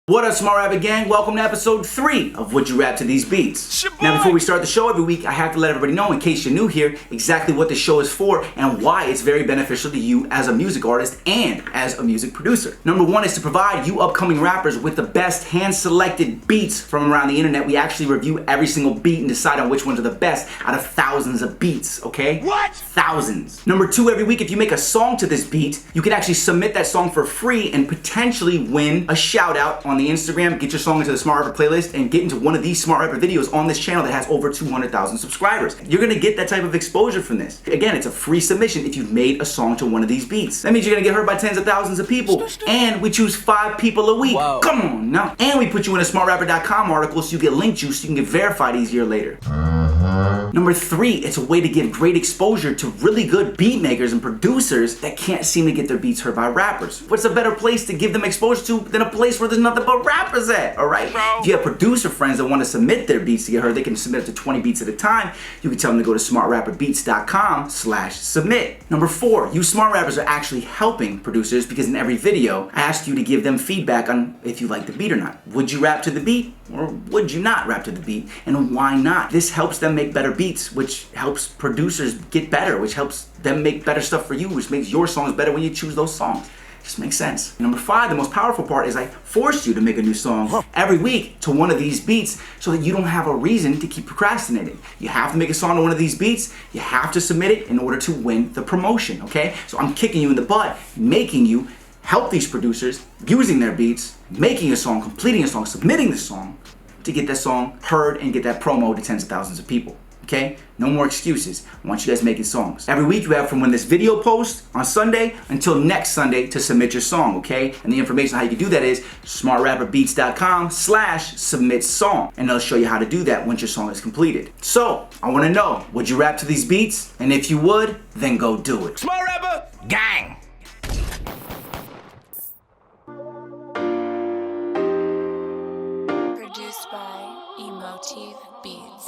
What up, Smart Rapper Gang? Welcome to episode 3 of Would You Rap to These Beats. Now, before we start the show every week, I have to let everybody know, in case you're new here, exactly what the show is for and why it's very beneficial to you as a music artist and as a music producer. Number 1 is to provide you upcoming rappers with the best hand-selected beats from around the internet. We actually review every single beat and decide on which ones are the best out of thousands of beats, okay? What? Thousands. Number 2, every week, if you make a song to this beat, you can actually submit that song for free and potentially win a shout-out on the Instagram, get your song into the Smart Rapper playlist, and get into one of these Smart Rapper videos on this channel that has over 200,000 subscribers. You're gonna get that type of exposure from this. Again, it's a free submission if you've made a song to one of these beats. That means you're gonna get heard by tens of thousands of people, and we choose 5 people a week. Whoa. Come on now. And we put you in a smartrapper.com article so you get link juice so you can get verified easier later. Number 3, it's a way to give great exposure to really good beat makers and producers that can't seem to get their beats heard by rappers. What's a better place to give them exposure to than a place where there's nothing but rappers at, alright? If you have producer friends that want to submit their beats to get heard, they can submit up to 20 beats at a time. You can tell them to go to smartrapperbeats.com/submit. Number 4, you smart rappers are actually helping producers because in every video, I ask you to give them feedback on if you like the beat or not. Would you rap to the beat? Or would you not rap to the beat? And why not? This helps them make better beats, which helps producers get better, which helps them make better stuff for you, which makes your songs better when you choose those songs. Just makes sense. Number 5, the most powerful part is I force you to make a new song every week to one of these beats so that you don't have a reason to keep procrastinating. You have to make a song to one of these beats. You have to submit it in order to win the promotion, okay? So I'm kicking you in the butt, making you help these producers using their beats, making a song, completing a song, submitting the song to get that song heard and get that promo to tens of thousands of people. Okay? No more excuses. I want you guys making songs. Every week you have from when this video posts on Sunday until next Sunday to submit your song, okay? And the information on how you can do that is smartrapperbeats.com/submit song. And they'll show you how to do that once your song is completed. So, I want to know, would you rap to these beats? And if you would, then go do it. Smart Rapper Gang! Produced by Emotive Beats.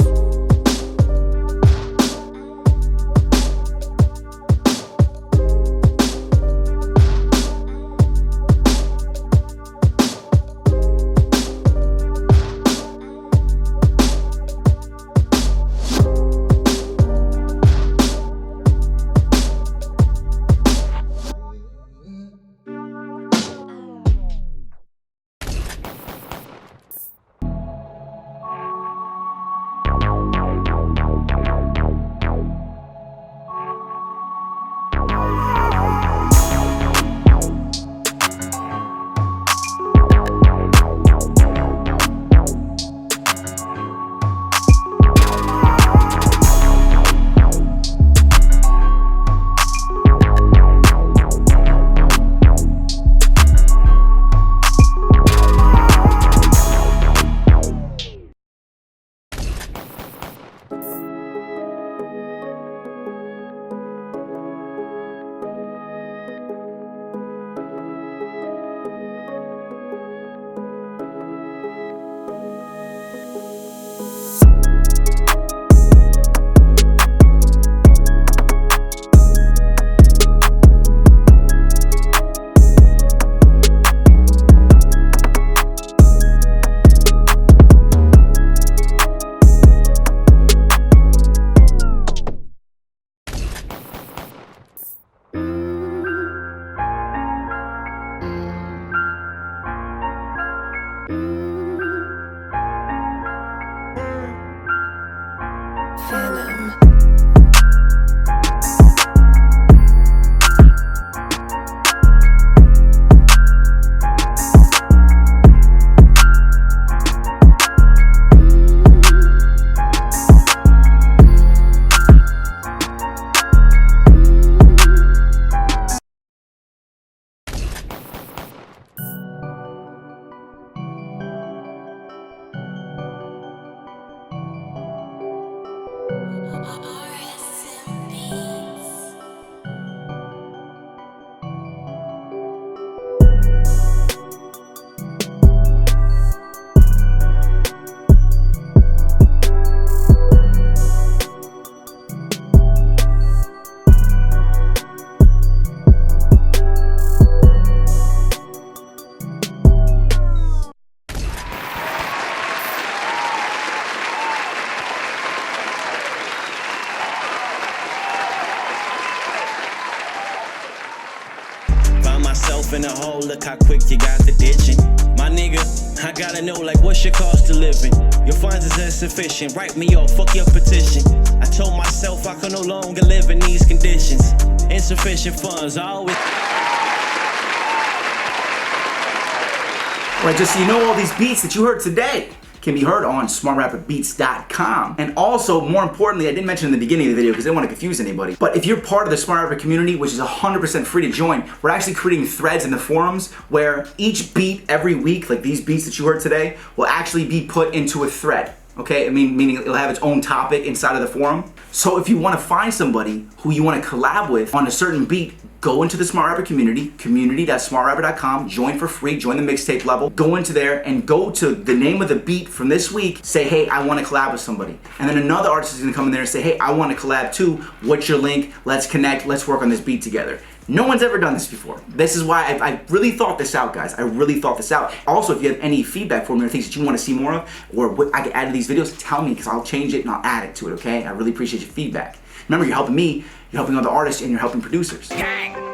the hole, look how quick you got the ditching. My nigga, I gotta know, like, what's your cost of living? Your funds is insufficient, write me off, fuck your petition. I told myself I could no longer live in these conditions. Insufficient funds, I always... Right, just so you know, all these beats that you heard today can be heard on smartrapperbeats.com. And also, more importantly, I didn't mention in the beginning of the video because I didn't want to confuse anybody, but if you're part of the Smart Rapper community, which is 100% free to join, we're actually creating threads in the forums where each beat every week, like these beats that you heard today, will actually be put into a thread. Okay, meaning it'll have its own topic inside of the forum. So if you want to find somebody who you want to collab with on a certain beat, go into the Smart Rapper community, community.smartrapper.com, join for free, join the mixtape level, go into there and go to the name of the beat from this week, say, hey, I want to collab with somebody. And then another artist is going to come in there and say, hey, I want to collab too. What's your link? Let's connect. Let's work on this beat together. No one's ever done this before. This is why I really thought this out, guys. I really thought this out. Also, if you have any feedback for me or things that you want to see more of, or what I can add to these videos, tell me because I'll change it and I'll add it to it, okay? I really appreciate your feedback. Remember, you're helping me, you're helping other artists, and you're helping producers. Gang.